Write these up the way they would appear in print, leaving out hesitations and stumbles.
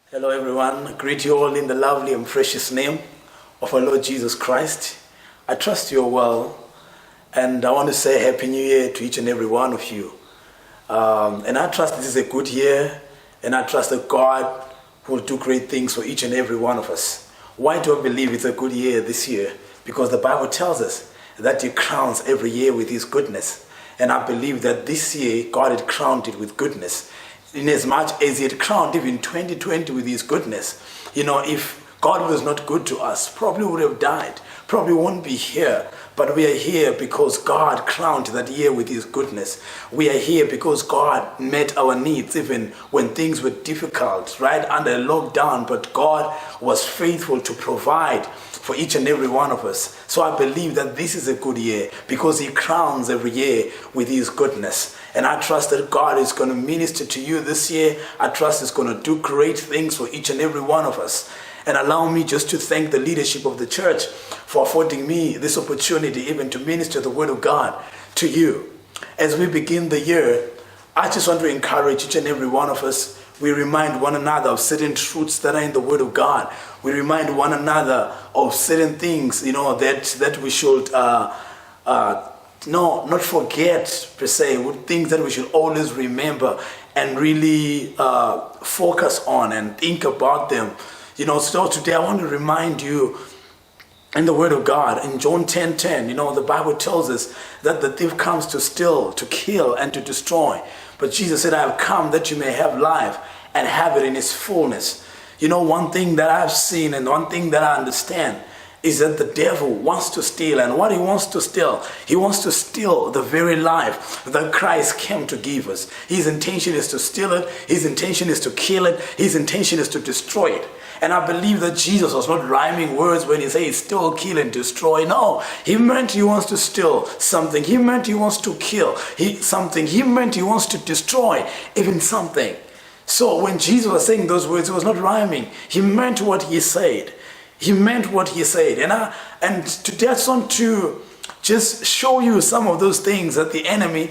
Hello, everyone. I greet you all in the lovely and precious name of our Lord Jesus Christ. I trust you are well, and I want to say Happy New Year to each and every one of you. And I trust this is a good year, and I trust that God will do great things for each and every one of us. Why do I believe it's a good year this year? Because the Bible tells us that He crowns every year with His goodness. And I believe that this year, God had crowned it with goodness. In as much as He had crowned even 2020 with His goodness. If God was not good to us, probably would have died, probably won't be here. But we are here because God crowned that year with His goodness. We are here because God met our needs even when things were difficult, right under lockdown. But God was faithful to provide for each and every one of us. So I believe that this is a good year because He crowns every year with His goodness. And I trust that God is going to minister to you this year. I trust He's going to do great things for each and every one of us. And allow me just to thank the leadership of the church for affording me this opportunity even to minister the Word of God to you. As we begin the year, I just want to encourage each and every one of us. We remind one another of certain truths that are in the Word of God. We remind one another of certain things, that we should not forget, per se, things that we should always remember and really focus on and think about them. So today I want to remind you in the Word of God, in John 10:10, the Bible tells us that the thief comes to steal, to kill, and to destroy. But Jesus said, I have come that you may have life and have it in its fullness. One thing that I've seen and one thing that I understand is that the devil wants to steal. And what he wants to steal, he wants to steal the very life that Christ came to give us. His intention is to steal it. His intention is to kill it. His intention is to destroy it. And I believe that Jesus was not rhyming words when He says steal, kill, and destroy. No, He meant He wants to steal something. He meant He wants to kill something. He meant He wants to destroy even something. So when Jesus was saying those words, He was not rhyming. He meant what He said. He meant what He said. And today I just want to just show you some of those things that the enemy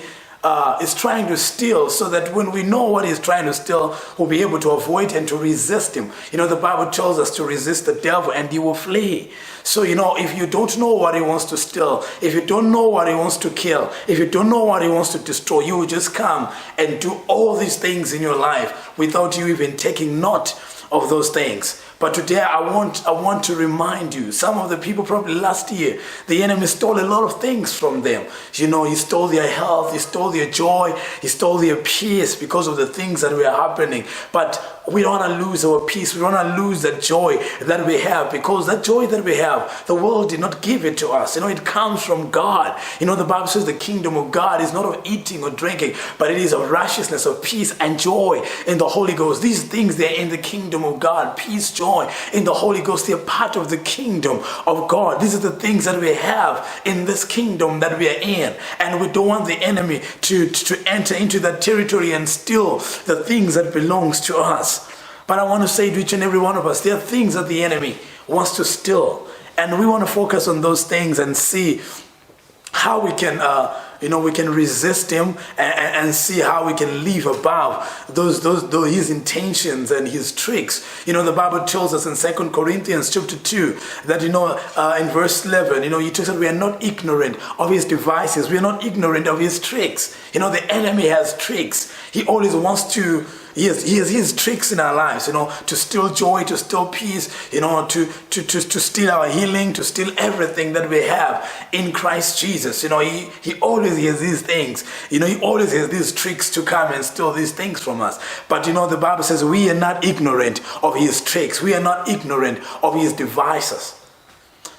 is trying to steal, so that when we know what he's trying to steal, we'll be able to avoid and to resist him. The Bible tells us to resist the devil and he will flee. So, if you don't know what he wants to steal, if you don't know what he wants to kill, if you don't know what he wants to destroy, you will just come and do all these things in your life without you even taking note of those things. But today I want to remind you, some of the people probably last year, the enemy stole a lot of things from them. He stole their health, he stole their joy, he stole their peace because of the things that were happening. But we don't want to lose our peace. We don't want to lose that joy that we have, because that joy that we have, the world did not give it to us. It comes from God. The Bible says the kingdom of God is not of eating or drinking, but it is of righteousness, of peace and joy in the Holy Ghost. These things, they're in the kingdom of God. Peace, joy in the Holy Ghost. They're part of the kingdom of God. These are the things that we have in this kingdom that we are in. And we don't want the enemy to enter into that territory and steal the things that belongs to us. But I want to say to each and every one of us, there are things that the enemy wants to steal. And we want to focus on those things and see how we can we can resist him and see how we can live above those his intentions and his tricks. The Bible tells us in 2 Corinthians chapter 2 that in verse 11, he tells us we are not ignorant of his devices. We are not ignorant of his tricks. The enemy has tricks. He always wants to. He has tricks in our lives, to steal joy, to steal peace, to steal our healing, to steal everything that we have in Christ Jesus. He always has these things. He always has these tricks to come and steal these things from us. But the Bible says we are not ignorant of his tricks. We are not ignorant of his devices.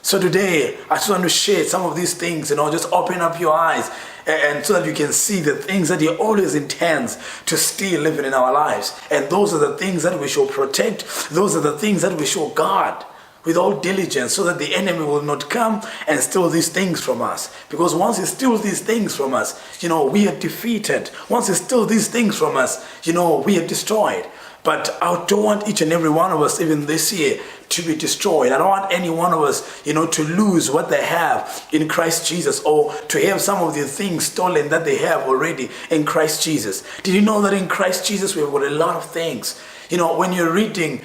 So today, I just want to share some of these things, just open up your eyes and so that you can see the things that he always intends to steal living in our lives. And those are the things that we should protect. Those are the things that we should guard with all diligence, so that the enemy will not come and steal these things from us. Because once he steals these things from us, we are defeated. Once he steals these things from us, we are destroyed. But I don't want each and every one of us, even this year, to be destroyed. I don't want any one of us, to lose what they have in Christ Jesus, or to have some of the things stolen that they have already in Christ Jesus. Did you know that in Christ Jesus we have got a lot of things? You know, when you're reading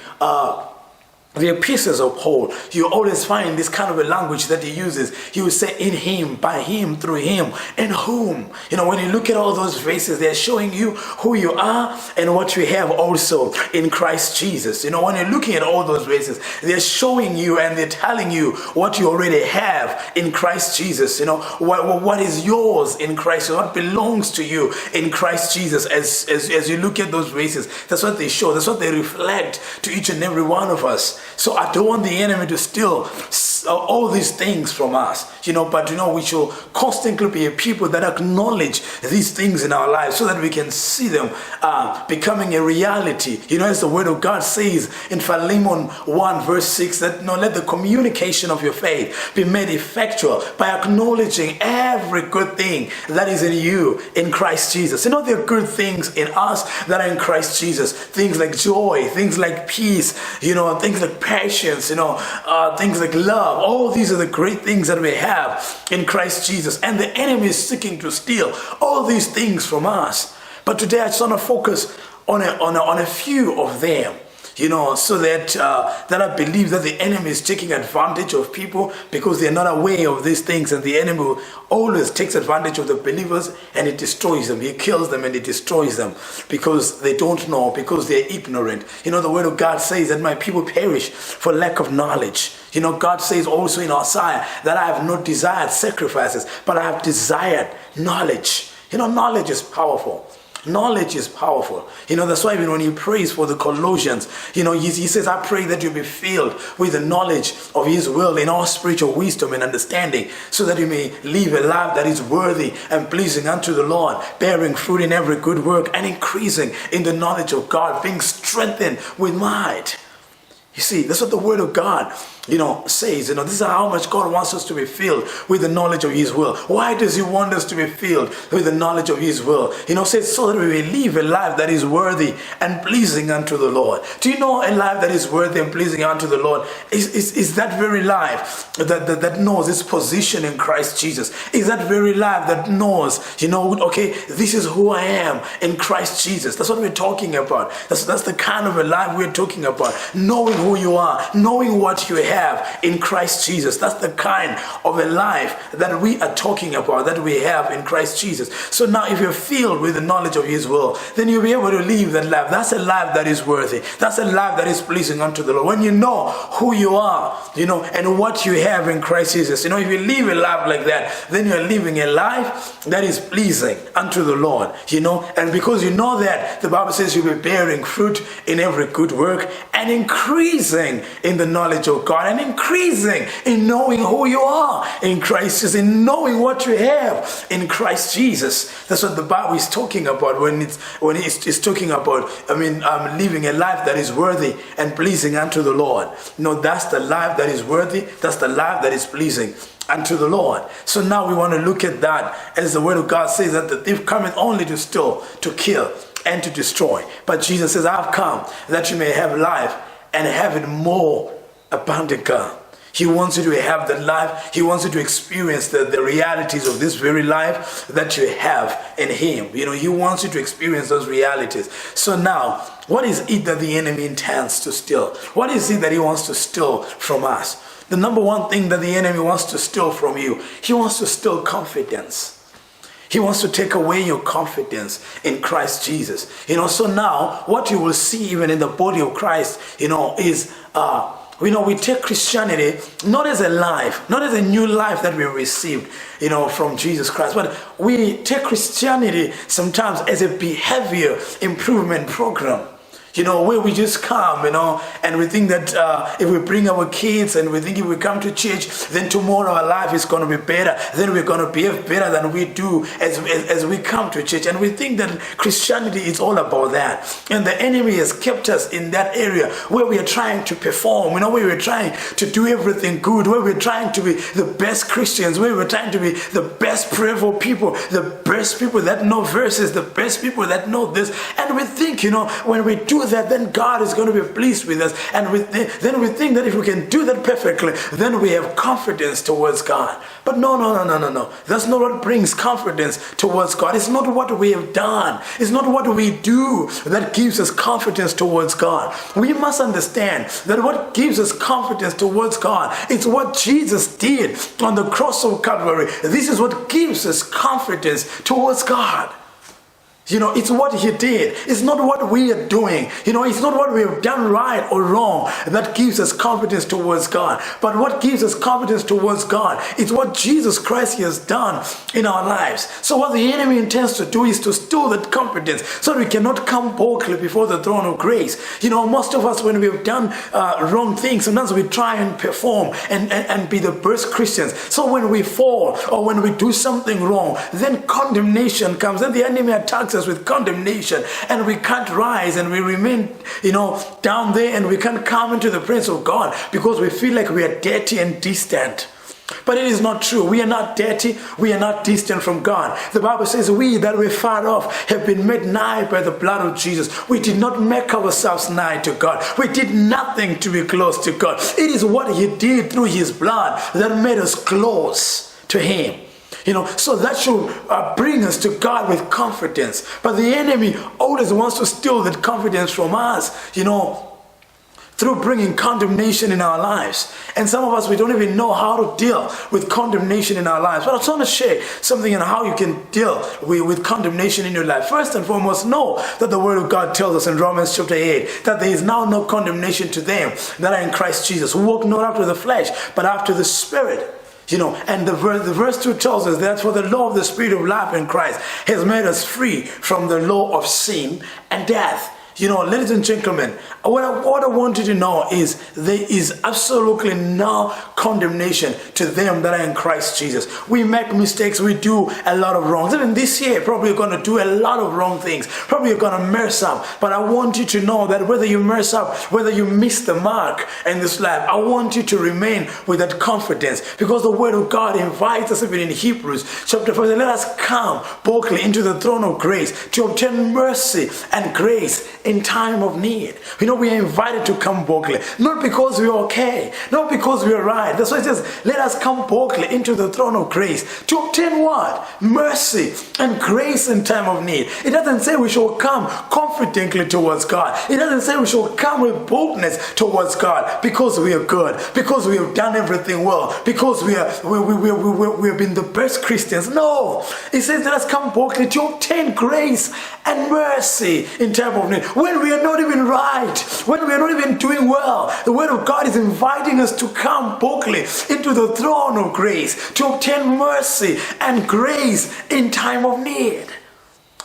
the epistles of Paul, you always find this kind of a language that he uses. He will say, in him, by him, through him, in whom. You know, when you look at all those verses, they're showing you who you are and what you have also in Christ Jesus. You know, when you're looking at all those verses, they're showing you and they're telling you what you already have in Christ Jesus. You know, what is yours in Christ, what belongs to you in Christ Jesus. As you look at those verses, that's what they show, that's what they reflect to each and every one of us. So I don't want the enemy to steal all these things from us, you know, but you know, we should constantly be a people that acknowledge these things in our lives so that we can see them becoming a reality. You know, as the word of God says in Philemon 1 verse 6, that, you know, let the communication of your faith be made effectual by acknowledging every good thing that is in you in Christ Jesus. You know, there are good things in us that are in Christ Jesus. Things like joy, things like peace, you know, things like patience, you know, things like love. All these are the great things that we have in Christ Jesus. And the enemy is seeking to steal all these things from us. But today I just want to focus on a few of them. You know, so that I believe that the enemy is taking advantage of people because they're not aware of these things, and the enemy always takes advantage of the believers and it destroys them. He kills them and he destroys them because they don't know, because they're ignorant. You know, the word of God says that my people perish for lack of knowledge. You know, God says also in Isaiah that I have not desired sacrifices, but I have desired knowledge. You know, knowledge is powerful. Knowledge is powerful. You know, that's why even when he prays for the Colossians, you know, he says, I pray that you be filled with the knowledge of his will in all spiritual wisdom and understanding, so that you may live a life that is worthy and pleasing unto the Lord, bearing fruit in every good work and increasing in the knowledge of God, being strengthened with might. You see, that's what the word of God, you know, says. You know, this is how much God wants us to be filled with the knowledge of his will. Why does he want us to be filled with the knowledge of his will? You know, says so that we may live a life that is worthy and pleasing unto the Lord. Do you know a life that is worthy and pleasing unto the Lord is that very life that knows its position in Christ Jesus? Is that very life that knows, you know, okay, this is who I am in Christ Jesus. That's what we're talking about. That's the kind of a life we're talking about. Knowing who you are, knowing what you have in Christ Jesus. That's the kind of a life that we are talking about, that we have in Christ Jesus. So now if you're filled with the knowledge of his will, then you'll be able to live that life. That's a life that is worthy. That's a life that is pleasing unto the Lord. When you know who you are, you know, and what you have in Christ Jesus, you know, if you live a life like that, then you're living a life that is pleasing unto the Lord, you know. And because you know that, the Bible says you'll be bearing fruit in every good work and increasing in the knowledge of God, and increasing in knowing who you are in Christ Jesus, in knowing what you have in Christ Jesus. That's what the Bible is talking about when it's talking about, living a life that is worthy and pleasing unto the Lord. You know, that's the life that is worthy. That's the life that is pleasing unto the Lord. So now we want to look at that, as the word of God says that the thief cometh only to steal, to kill, and to destroy. But Jesus says, I've come that you may have life and have it more abundantly. He wants you to have the life. He wants you to experience the realities of this very life that you have in him. You know, he wants you to experience those realities. So now, what is it that the enemy intends to steal? What is it that he wants to steal from us? The number one thing that the enemy wants to steal from you, he wants to steal confidence. He wants to take away your confidence in Christ Jesus. You know, so now what you will see even in the body of Christ, you know, is, we take Christianity not as a life, not as a new life that we received, you know, from Jesus Christ, but we take Christianity sometimes as a behavior improvement program. You know, where we just come, you know, and we think that if we bring our kids and we think if we come to church, then tomorrow our life is going to be better. Then we're going to behave better than we do as we come to church. And we think that Christianity is all about that. And the enemy has kept us in that area where we are trying to perform, you know, where we're trying to do everything good, where we're trying to be the best Christians, where we're trying to be the best prayerful people, the best people that know verses, the best people that know this. And we think, you know, when we do do that, then God is going to be pleased with us. And then we think that if we can do that perfectly, then we have confidence towards God. But no. That's not what brings confidence towards God. It's not what we have done. It's not what we do that gives us confidence towards God. We must understand that what gives us confidence towards God is what Jesus did on the cross of Calvary. This is what gives us confidence towards God. It's what he did. It's not what we are doing. It's not what we have done right or wrong that gives us confidence towards God. But what gives us confidence towards God is what Jesus Christ has done in our lives. So what the enemy intends to do is to steal that confidence so we cannot come boldly before the throne of grace. Most of us, when we have done wrong things, sometimes we try and perform and be the best Christians. So when we fall or when we do something wrong, then condemnation comes and the enemy attacks us with condemnation, and we can't rise and we remain down there, and we can't come into the presence of God because we feel like we are dirty and distant. But it is not true. We are not dirty. We are not distant from God. The Bible says we that were far off have been made nigh by the blood of Jesus. We did not make ourselves nigh to God. We did nothing to be close to God. It is what he did through his blood that made us close to him. So that should bring us to God with confidence. But the enemy always wants to steal that confidence from us, through bringing condemnation in our lives. And some of us, we don't even know how to deal with condemnation in our lives. But I just want to share something on how you can deal with condemnation in your life. First and foremost, know that the Word of God tells us in Romans chapter 8 that there is now no condemnation to them that are in Christ Jesus, who walk not after the flesh, but after the Spirit. And the verse 2 tells us that for the law of the Spirit of life in Christ has made us free from the law of sin and death. Ladies and gentlemen, what I want you to know is there is absolutely no condemnation to them that are in Christ Jesus. We make mistakes. We do a lot of wrongs. Even this year, probably you're going to do a lot of wrong things. Probably you're going to mess up. But I want you to know that whether you mess up, whether you miss the mark in this life, I want you to remain with that confidence, because the Word of God invites us, even in Hebrews chapter 4, let us come boldly into the throne of grace to obtain mercy and grace in time of need. We are invited to come boldly, not because we are okay, not because we are right. That's why it says, let us come boldly into the throne of grace to obtain what? Mercy and grace in time of need. It doesn't say we shall come confidently towards God. It doesn't say we shall come with boldness towards God because we are good, because we have done everything well, because we have been the best Christians. No, it says let us come boldly to obtain grace and mercy in time of need. When we are not even right, when we are not even doing well, the Word of God is inviting us to come boldly into the throne of grace to obtain mercy and grace in time of need.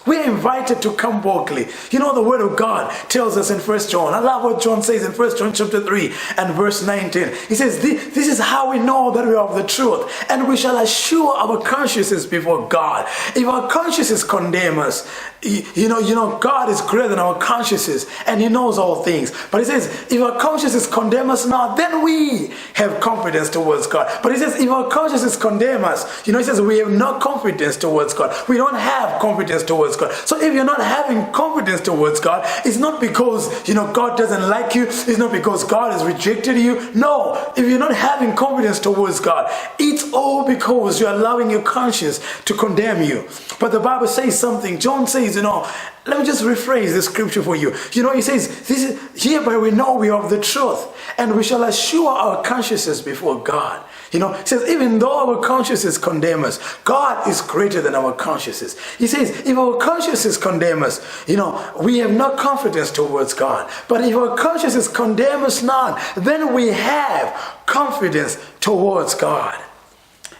We are invited to come boldly. The Word of God tells us in 1 John. I love what John says in 1 John chapter 3 and verse 19. He says, this is how we know that we are of the truth, and we shall assure our consciences before God. If our consciences condemn us, God is greater than our consciences, and He knows all things. But He says, if our consciences condemn us not, then we have confidence towards God. But He says, if our consciences condemn us, He says we have no confidence towards God. We don't have confidence towards God. So if you're not having confidence towards God, it's not because, God doesn't like you. It's not because God has rejected you. No, if you're not having confidence towards God, it's all because you're allowing your conscience to condemn you. But the Bible says something. John says, let me just rephrase the scripture for you. He says, this is hereby we know we are of the truth, and we shall assure our consciences before God. He says, even though our consciences condemn us, God is greater than our consciences. He says, if our consciences condemn us, we have no confidence towards God. But if our consciences condemn us not, then we have confidence towards God.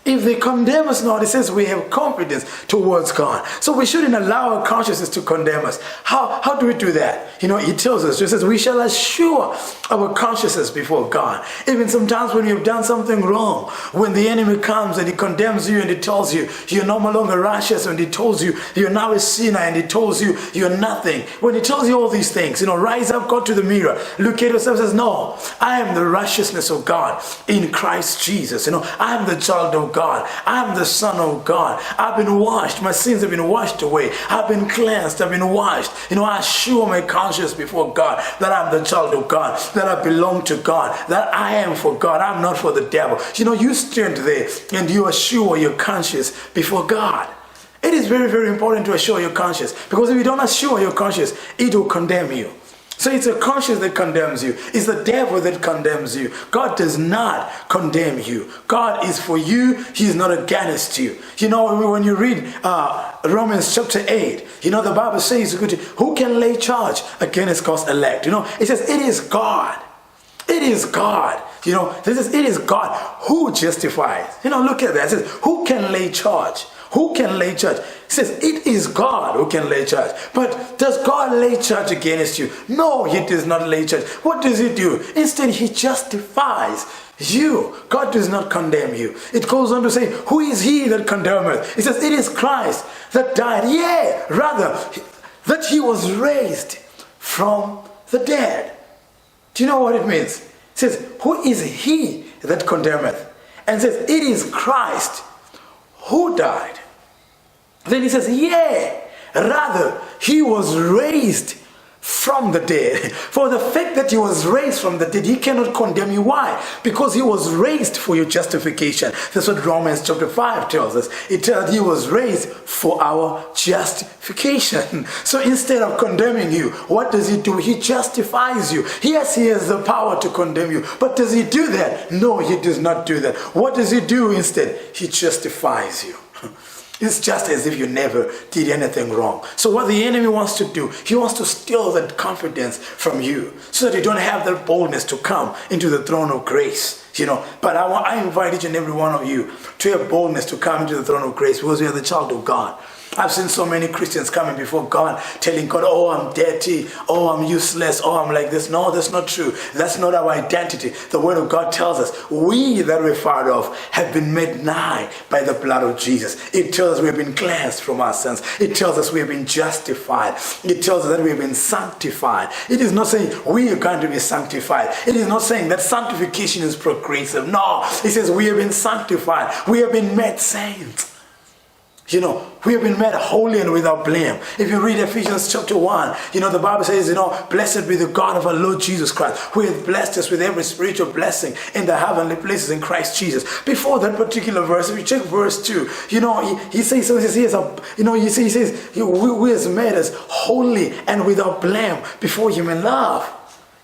If they condemn us not, it says we have confidence towards God. So we shouldn't allow our consciences to condemn us. How do we do that? He tells us, just says, we shall assure our consciences before God. Even sometimes when you've done something wrong, when the enemy comes and he condemns you and he tells you you're no longer righteous, and he tells you you're now a sinner, and he tells you you're nothing. When he tells you all these things, rise up, go to the mirror, look at yourself and says, no, I am the righteousness of God in Christ Jesus. I am the child of God. God. I am the son of God. I've been washed. My sins have been washed away. I've been cleansed. I've been washed. I assure my conscience before God that I'm the child of God, that I belong to God, that I am for God. I'm not for the devil. You stand there and you assure your conscience before God. It is very, very important to assure your conscience, because if you don't assure your conscience, it will condemn you. So it's a conscience that condemns you. It's the devil that condemns you. God does not condemn you. God is for you. He is not against you. When you read Romans chapter 8, the Bible says, who can lay charge against God's elect? It says, it is God. It is God. It is God who justifies. Look at that. It says, who can lay charge? Who can lay charge? It says, it is God who can lay charge. But does God lay charge against you? No, he does not lay charge. What does he do? Instead, he justifies you. God does not condemn you. It goes on to say, who is he that condemneth? It says, it is Christ that died. Yea, rather, that he was raised from the dead. Do you know what it means? It says, who is he that condemneth? And it says, it is Christ who died. Then he says, yea, rather, he was raised from the dead. For the fact that he was raised from the dead, he cannot condemn you. Why? Because he was raised for your justification. That's what Romans chapter 5 tells us. It tells he was raised for our justification. So instead of condemning you, what does he do? He justifies you. Yes, he has the power to condemn you. But does he do that? No, he does not do that. What does he do instead? He justifies you. It's just as if you never did anything wrong. So what the enemy wants to do, he wants to steal that confidence from you so that you don't have that boldness to come into the throne of grace. But I invite each and every one of you to have boldness to come into the throne of grace, because we are the child of God. I've seen so many Christians coming before God, telling God, oh, I'm dirty, oh, I'm useless, oh, I'm like this. No, that's not true. That's not our identity. The word of God tells us, we that we're far off have been made nigh by the blood of Jesus. It tells us we've been cleansed from our sins. It tells us we've been justified. It tells us that we've been sanctified. It is not saying we are going to be sanctified. It is not saying that sanctification is progressive. No, it says we have been sanctified. We have been made saints. We have been made holy and without blame. If you read Ephesians chapter 1, the Bible says, blessed be the God of our Lord Jesus Christ, who has blessed us with every spiritual blessing in the heavenly places in Christ Jesus. Before that particular verse, if you check verse 2, he says, he says, who has made us holy and without blame before him in love.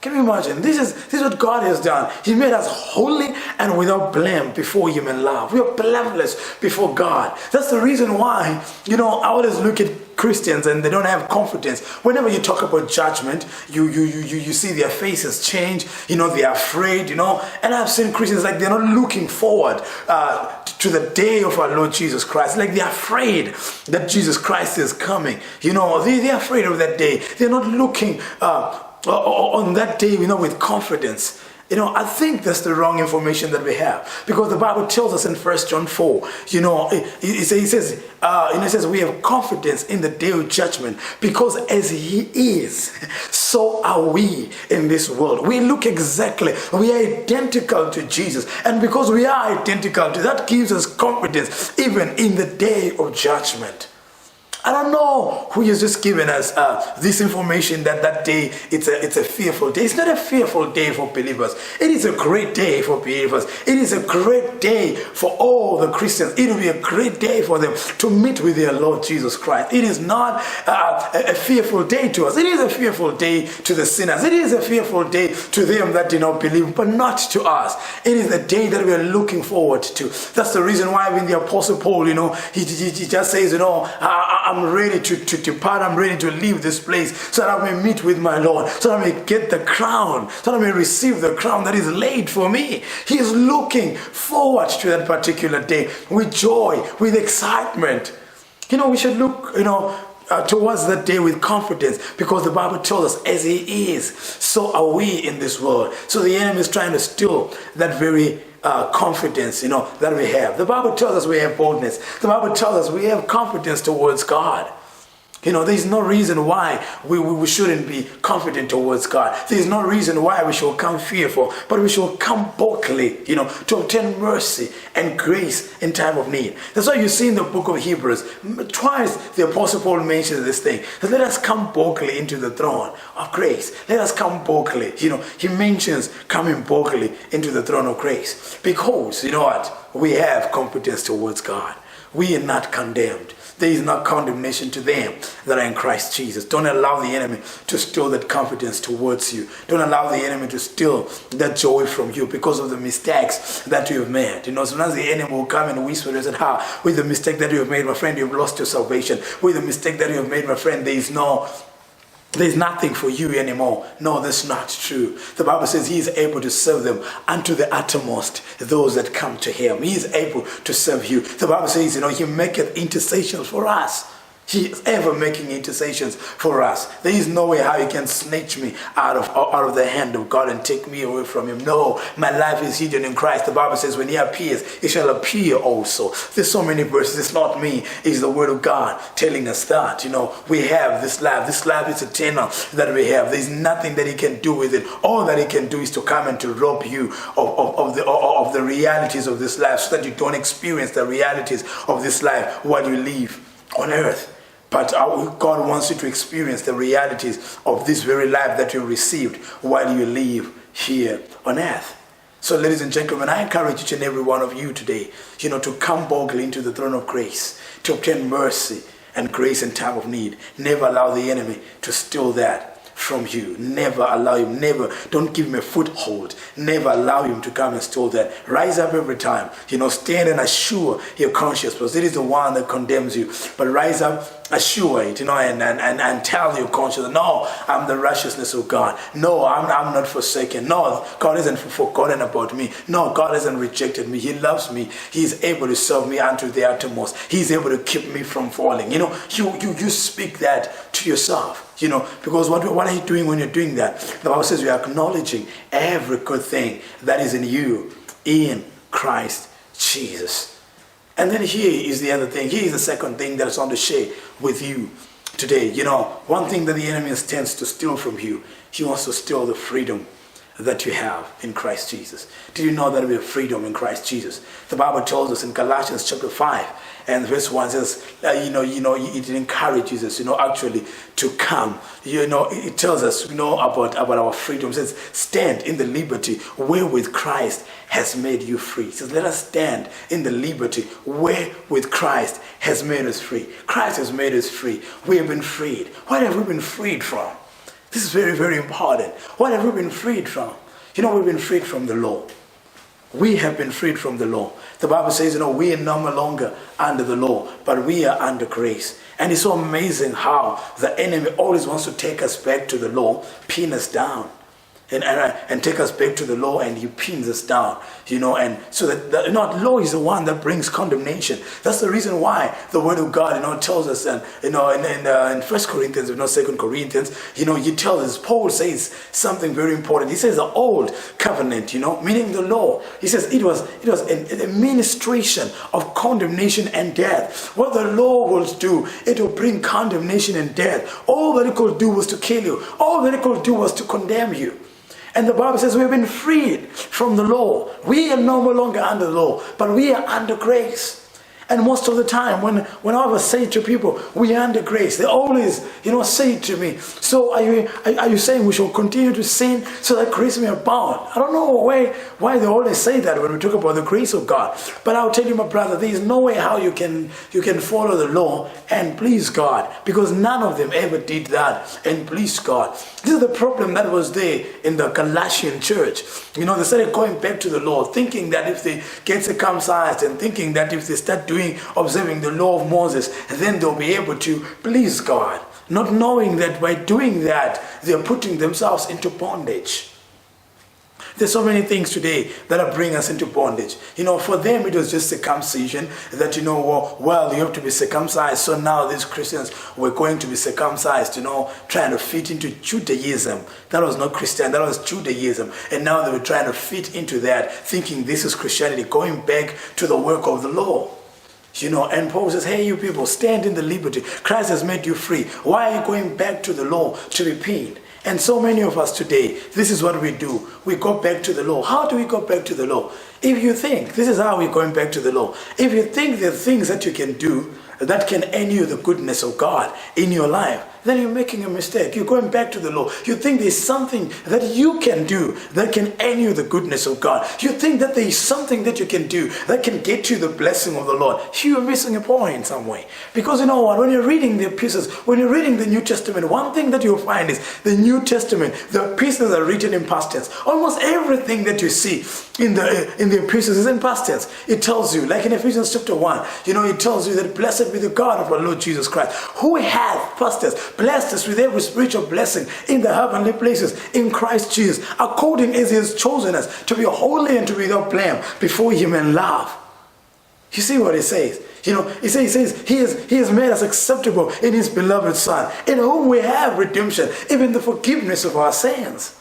Can you imagine? This is what God has done. He made us holy and without blame before him in love. We are blameless before God. That's the reason why, I always look at Christians and they don't have confidence. Whenever you talk about judgment, you see their faces change, they're afraid, and I've seen Christians like they're not looking forward to the day of our Lord Jesus Christ. Like they're afraid that Jesus Christ is coming. They're afraid of that day. They're not looking on that day, with confidence. I think that's the wrong information that we have, because the Bible tells us in 1 John 4, it says we have confidence in the day of judgment, because as he is, so are we in this world. We look exactly, we are identical to Jesus, and because we are identical to that gives us confidence even in the day of judgment. I don't know who is just giving us this information that day it's a fearful day. It's not a fearful day for believers. It is a great day for believers. It is a great day for all the Christians. It will be a great day for them to meet with their Lord Jesus Christ. It is not a fearful day to us. It is a fearful day to the sinners. It is a fearful day to them that do not believe, but not to us. It is a day that we are looking forward to. That's the reason why when the Apostle Paul, he just says, I'm ready to depart. I'm ready to leave this place so that I may meet with my Lord, so that I may get the crown, so that I may receive the crown that is laid for me. He is looking forward to that particular day with joy, with excitement. We should look, towards that day with confidence, because the Bible tells us as he is, so are we in this world. So the enemy is trying to steal that very confidence, that we have. The Bible tells us we have boldness. The Bible tells us we have confidence towards God. There's no reason why we shouldn't be confident towards God. There's no reason why we should come fearful, but we should come boldly, to obtain mercy and grace in time of need. That's why you see in the book of Hebrews, twice the Apostle Paul mentions this thing. That let us come boldly into the throne of grace. Let us come boldly. He mentions coming boldly into the throne of grace. Because, we have competence towards God. We are not condemned. There is no condemnation to them that are in Christ Jesus. Don't allow the enemy to steal that confidence towards you. Don't allow the enemy to steal that joy from you because of the mistakes that you have made. Sometimes the enemy will come and whisper and say, with the mistake that you have made, my friend, you have lost your salvation. With the mistake that you have made, my friend, there's nothing for you anymore. No, that's not true. The Bible says he is able to serve them unto the uttermost, those that come to him. He is able to serve you. The Bible says, he maketh intercessions for us. He is ever making intercessions for us. There is no way how he can snatch me out of the hand of God and take me away from him. No, my life is hidden in Christ. The Bible says when he appears, he shall appear also. There's so many verses. It's not me. It's the word of God telling us that. We have this life. This life is eternal that we have. There's nothing that he can do with it. All that he can do is to come and to rob you of the realities of this life so that you don't experience the realities of this life while you live on earth. But God wants you to experience the realities of this very life that you received while you live here on earth. So ladies and gentlemen, I encourage each and every one of you today, to come boldly into the throne of grace, to obtain mercy and grace in time of need. Never allow the enemy to steal that from you. Never allow him. Don't give him a foothold. Never allow him to come and steal that. Rise up every time. Stand and assure your conscience, because it is the one that condemns you. But rise up, assure it, and tell your conscience, no, I'm the righteousness of God. No, I'm not forsaken. No, God isn't forgotten about me. No, God hasn't rejected me. He loves me. He is able to serve me unto the uttermost. He's able to keep me from falling. You speak that to yourself. Because what are you doing when you're doing that? The Bible says you're acknowledging every good thing that is in you in Christ Jesus. And then here is the other thing. Here is the second thing that is on the share with you today. One thing that the enemy tends to steal from you, he wants to steal the freedom that you have in Christ Jesus. Did you know that we have freedom in Christ Jesus? The Bible tells us in Galatians chapter 5 and verse 1 says, it encourages us, actually to come. It tells us, about our freedom. It says, stand in the liberty wherewith Christ has made you free. It says, let us stand in the liberty wherewith Christ has made us free. Christ has made us free. We have been freed. What have we been freed from? This is very, very important. What have we been freed from? We've been freed from the law. We have been freed from the law. The Bible says, we are no longer under the law, but we are under grace. And it's so amazing how the enemy always wants to take us back to the law, pin us down. And take us back to the law, and he pins us down, and so that the law is the one that brings condemnation. That's the reason why the word of God, tells us, and in 1 Corinthians, 2 Corinthians, he tells us, Paul says something very important. He says the old covenant, meaning the law. He says it was a ministration of condemnation and death. What the law will do, it will bring condemnation and death. All that it could do was to kill you. All that it could do was to condemn you. And the Bible says we've been freed from the law. We are no longer under the law, but we are under grace. And most of the time, when I say to people, we are under grace, they always, say to me, so are you saying we shall continue to sin so that grace may abound? I don't know why they always say that when we talk about the grace of God. But I'll tell you, my brother, there is no way how you can follow the law and please God, because none of them ever did that and please God. This is the problem that was there in the Galatian church. They started going back to the law, thinking that if they get circumcised and thinking that if they start observing the law of Moses, then they'll be able to please God, not knowing that by doing that, they're putting themselves into bondage. There's so many things today that are bringing us into bondage. For them, it was just circumcision that, you have to be circumcised. So now these Christians were going to be circumcised, trying to fit into Judaism. That was not Christian, that was Judaism. And now they were trying to fit into that, thinking this is Christianity, going back to the work of the law. And Paul says, hey, you people, stand in the liberty. Christ has made you free. Why are you going back to the law to be paid? And so many of us today, this is what we do. We go back to the law. How do we go back to the law? If you think, this is how we're going back to the law. If you think there are things that you can do that can earn you the goodness of God in your life, then you're making a mistake. You're going back to the law. You think there's something that you can do that can earn you the goodness of God. You think that there is something that you can do that can get you the blessing of the Lord. You're missing a point in some way. Because you know what? When you're reading the epistles, when you're reading the New Testament, one thing that you'll find is the New Testament, the epistles are written in past tense. Almost everything that you see in the epistles is in past tense. It tells you, like in Ephesians chapter 1, it tells you that blessed be the God of our Lord Jesus Christ, who hath, past tense, blessed us with every spiritual blessing in the heavenly places in Christ Jesus, according as he has chosen us to be holy and to be without blame before him in love. You see what it says? He says he has made us acceptable in his beloved Son, in whom we have redemption, even the forgiveness of our sins.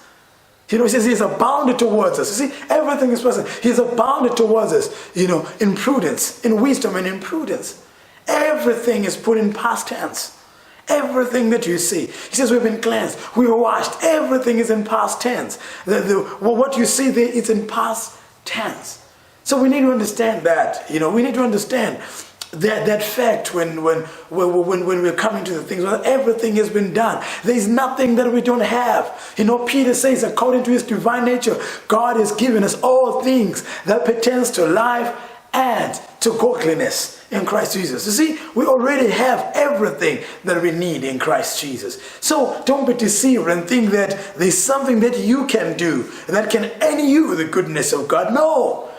He says he's abounded towards us. You see, everything is present. He's abounded towards us, in prudence, in wisdom and in prudence. Everything is put in past tense. Everything that you see. He says we've been cleansed, we were washed. Everything is in past tense. What you see there is in past tense. So we need to understand that. We need to understand that fact when we're coming to the things where everything has been done. There is nothing that we don't have. Peter says, according to his divine nature, God has given us all things that pertains to life and to godliness in Christ Jesus. You see, we already have everything that we need in Christ Jesus. So don't be deceived and think that there's something that you can do that can earn you the goodness of God. No.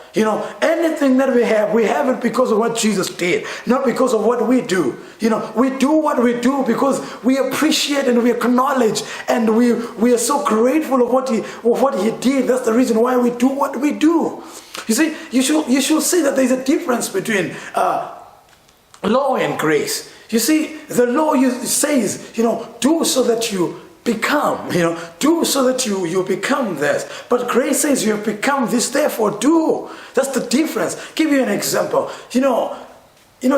Anything that we have it because of what Jesus did, not because of what we do. We do what we do because we appreciate and we acknowledge and we are so grateful of what he did. That's the reason why we do what we do. You see, you should see that there's a difference between law and grace. You see, the law says, do so that you become, do so that you become this. But grace says you have become this, therefore do. That's the difference. Give you an example.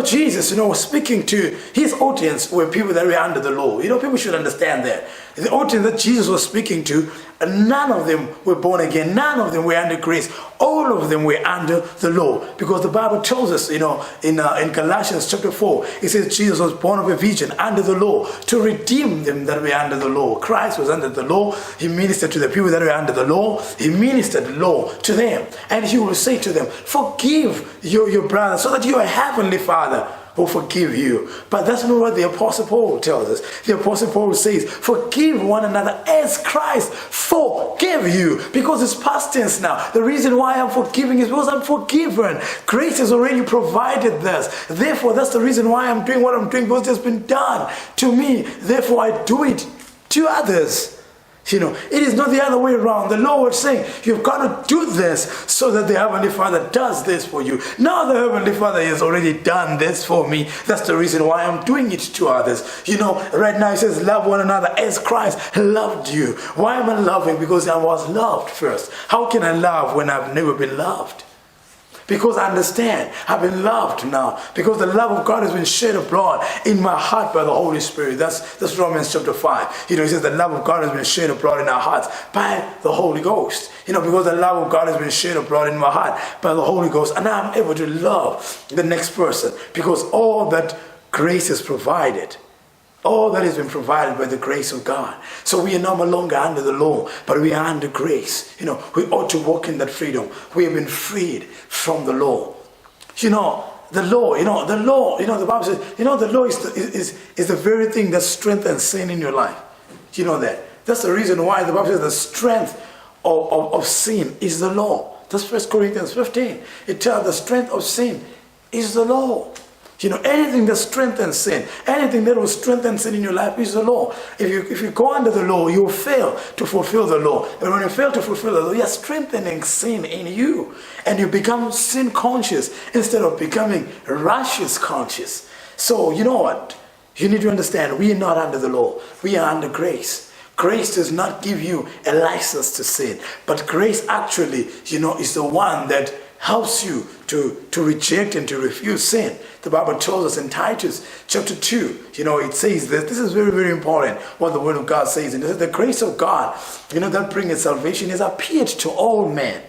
Jesus, was speaking to his audience were people that were under the law. People should understand that. The audience that Jesus was speaking to, none of them were born again. None of them were under grace. All of them were under the law. Because the Bible tells us, in Galatians chapter 4, it says Jesus was born of a virgin under the law to redeem them that were under the law. Christ was under the law. He ministered to the people that were under the law. He ministered the law to them. And he will say to them, forgive your brother so that your heavenly Father will forgive you. But that's not what the Apostle Paul tells us. The Apostle Paul says, forgive one another as Christ forgave you. Because it's past tense now. The reason why I'm forgiving is because I'm forgiven. Grace has already provided this. Therefore, that's the reason why I'm doing what I'm doing, because it's been done to me. Therefore, I do it to others. It is not the other way around. The Lord was saying, you've got to do this so that the Heavenly Father does this for you. Now the Heavenly Father has already done this for me. That's the reason why I'm doing it to others. Right now He says, love one another as Christ loved you. Why am I loving? Because I was loved first. How can I love when I've never been loved? Because I understand I've been loved now. Because the love of God has been shed abroad in my heart by the Holy Spirit. That's Romans chapter 5. He says the love of God has been shed abroad in our hearts by the Holy Ghost. Because the love of God has been shed abroad in my heart by the Holy Ghost. And now I'm able to love the next person. Because all that grace has provided. All that has been provided by the grace of God. So we are no longer under the law, but we are under grace. We ought to walk in that freedom. We have been freed from the law. The law, the Bible says, the law is the very thing that strengthens sin in your life. You know that. That's the reason why the Bible says the strength of sin is the law. That's 1 Corinthians 15. It tells the strength of sin is the law. Anything that strengthens sin, anything that will strengthen sin in your life is the law. If you go under the law, you will fail to fulfill the law. And when you fail to fulfill the law, you are strengthening sin in you. And you become sin conscious instead of becoming righteous conscious. So you know what? You need to understand, we are not under the law. We are under grace. Grace does not give you a license to sin. But grace actually, is the one that helps you to reject and to refuse sin. The Bible tells us in Titus chapter 2, it says that this is very, very important, what the Word of God says. And it says, the grace of God, that bringeth salvation has appeared to all men,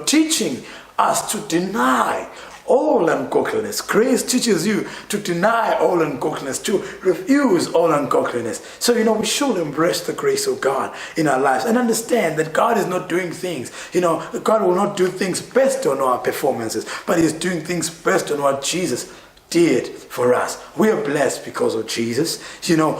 teaching us to deny all ungodliness. Grace teaches you to deny all ungodliness, to refuse all ungodliness. So, we should embrace the grace of God in our lives and understand that God is not doing things. God will not do things based on our performances, but He's doing things based on what Jesus did for us. We are blessed because of Jesus.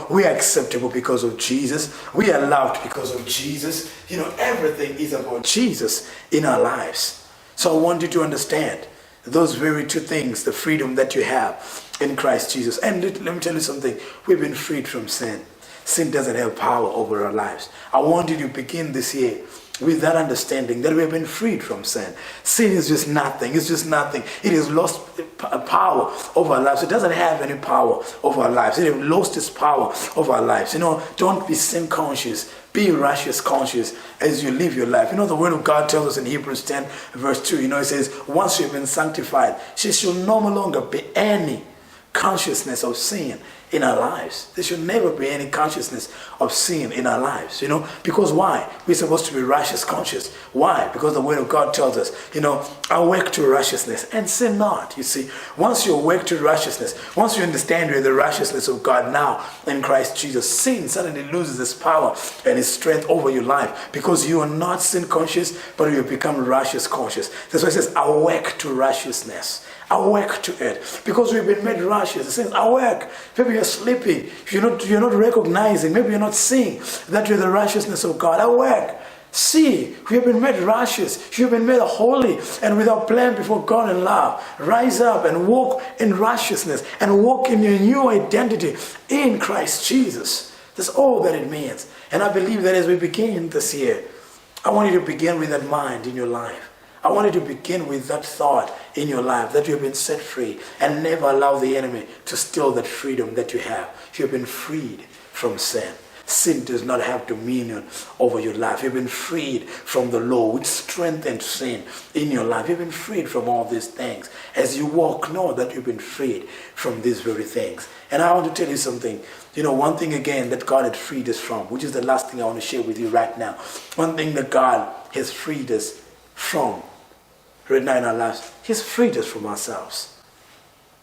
We are acceptable because of Jesus. We are loved because of Jesus. Everything is about Jesus in our lives. So I want you to understand those very two things, the freedom that you have in Christ Jesus. And let me tell you something. We've been freed from sin. Sin doesn't have power over our lives. I want you to begin this year with that understanding that we have been freed from sin. Sin is just nothing. It's just nothing. It has lost power over our lives. It doesn't have any power over our lives. It has lost its power over our lives. Don't be sin conscious. Be righteous conscious as you live your life. The Word of God tells us in Hebrews 10 verse 2, it says, once you've been sanctified, there shall no longer be any consciousness of sin in our lives. There should never be any consciousness of sin in our lives, because why? We're supposed to be righteous conscious. Why? Because the Word of God tells us, awake to righteousness and sin not. You see, once you awake to righteousness, once you understand you're the righteousness of God now in Christ Jesus, sin suddenly loses its power and its strength over your life, because you are not sin conscious, but you become righteous conscious. That's why it says, awake to righteousness. Awake to it, because we've been made righteous. It says, awake. Maybe you're sleeping. You're not recognizing. Maybe you're not seeing that you're the righteousness of God. Awake. See, we have been made righteous. You have been made holy and without blame before God in love. Rise up and walk in righteousness and walk in your new identity in Christ Jesus. That's all that it means. And I believe that as we begin this year, I want you to begin with that mind in your life. I want you to begin with that thought in your life that you have been set free, and never allow the enemy to steal that freedom that you have. You have been freed from sin. Sin does not have dominion over your life. You've been freed from the law, which strengthened sin in your life. You've been freed from all these things. As you walk, know that you've been freed from these very things. And I want to tell you something. One thing again that God had freed us from, which is the last thing I want to share with you right now. One thing that God has freed us from right now in our lives, He has freed us from ourselves.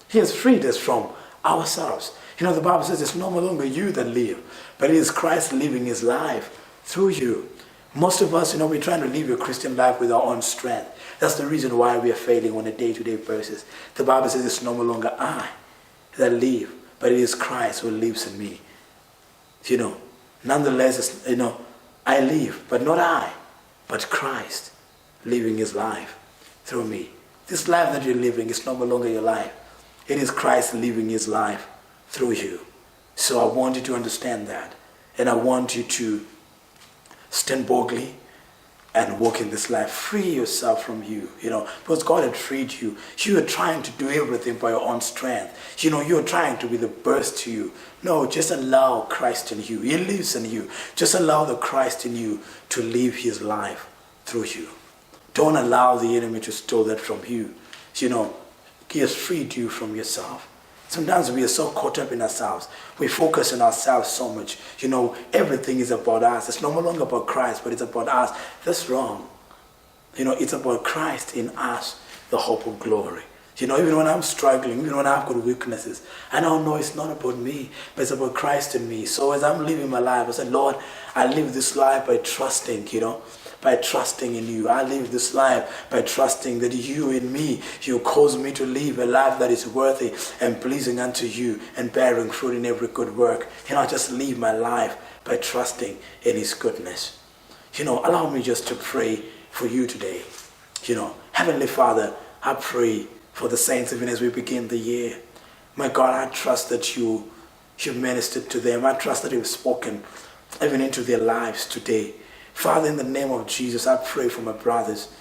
He has freed us from ourselves. The Bible says it's no longer you that live, but it is Christ living His life through you. Most of us, we're trying to live a Christian life with our own strength. That's the reason why we are failing on a day-to-day basis. The Bible says it's no longer I that live, but it is Christ who lives in me. Nonetheless, I live, but not I, but Christ living His life through me. This life that you're living is no longer your life. It is Christ living His life through you. So I want you to understand that. And I want you to stand boldly and walk in this life. Free yourself from you, because God had freed you. You are trying to do everything by your own strength. You're trying to be the best to you. No, just allow Christ in you. He lives in you. Just allow the Christ in you to live His life through you. Don't allow the enemy to steal that from you. He has freed you from yourself. Sometimes we are so caught up in ourselves. We focus on ourselves so much. Everything is about us. It's no longer about Christ, but it's about us. That's wrong. It's about Christ in us, the hope of glory. Even when I'm struggling, even when I've got weaknesses, I know it's not about me, but it's about Christ in me. So as I'm living my life, I said, Lord, I live this life by trusting, by trusting in you. I live this life by trusting that you in me, you cause me to live a life that is worthy and pleasing unto you and bearing fruit in every good work. I just live my life by trusting in His goodness. Allow me just to pray for you today. Heavenly Father, I pray for the saints even as we begin the year. My God, I trust that you've ministered to them. I trust that you've spoken even into their lives today. Father, in the name of Jesus, I pray for my brothers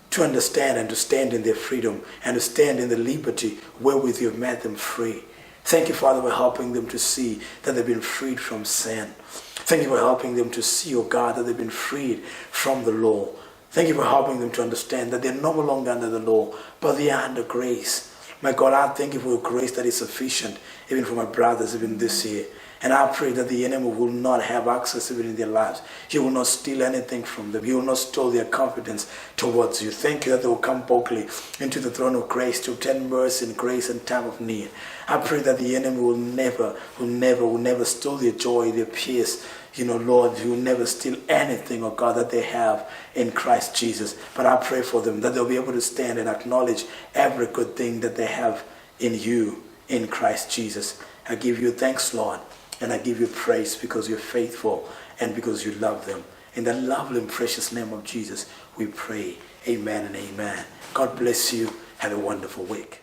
to understand and to stand in their freedom and to stand in the liberty wherewith you have made them free. Thank you, Father, for helping them to see that they've been freed from sin. Thank you for helping them to see, oh God, that they've been freed from the law. Thank you for helping them to understand that they're no longer under the law, but they are under grace. My God, I thank you for your grace that is sufficient, even for my brothers, even this year. And I pray that the enemy will not have access even in their lives. He will not steal anything from them. He will not steal their confidence towards you. Thank you that they will come boldly into the throne of grace to obtain mercy and grace in time of need. I pray that the enemy will never steal their joy, their peace. Lord, you will never steal anything, oh God, that they have in Christ Jesus. But I pray for them that they'll be able to stand and acknowledge every good thing that they have in you, in Christ Jesus. I give you thanks, Lord. And I give you praise because you're faithful and because you love them. In the lovely and precious name of Jesus, we pray. Amen and amen. God bless you. Have a wonderful week.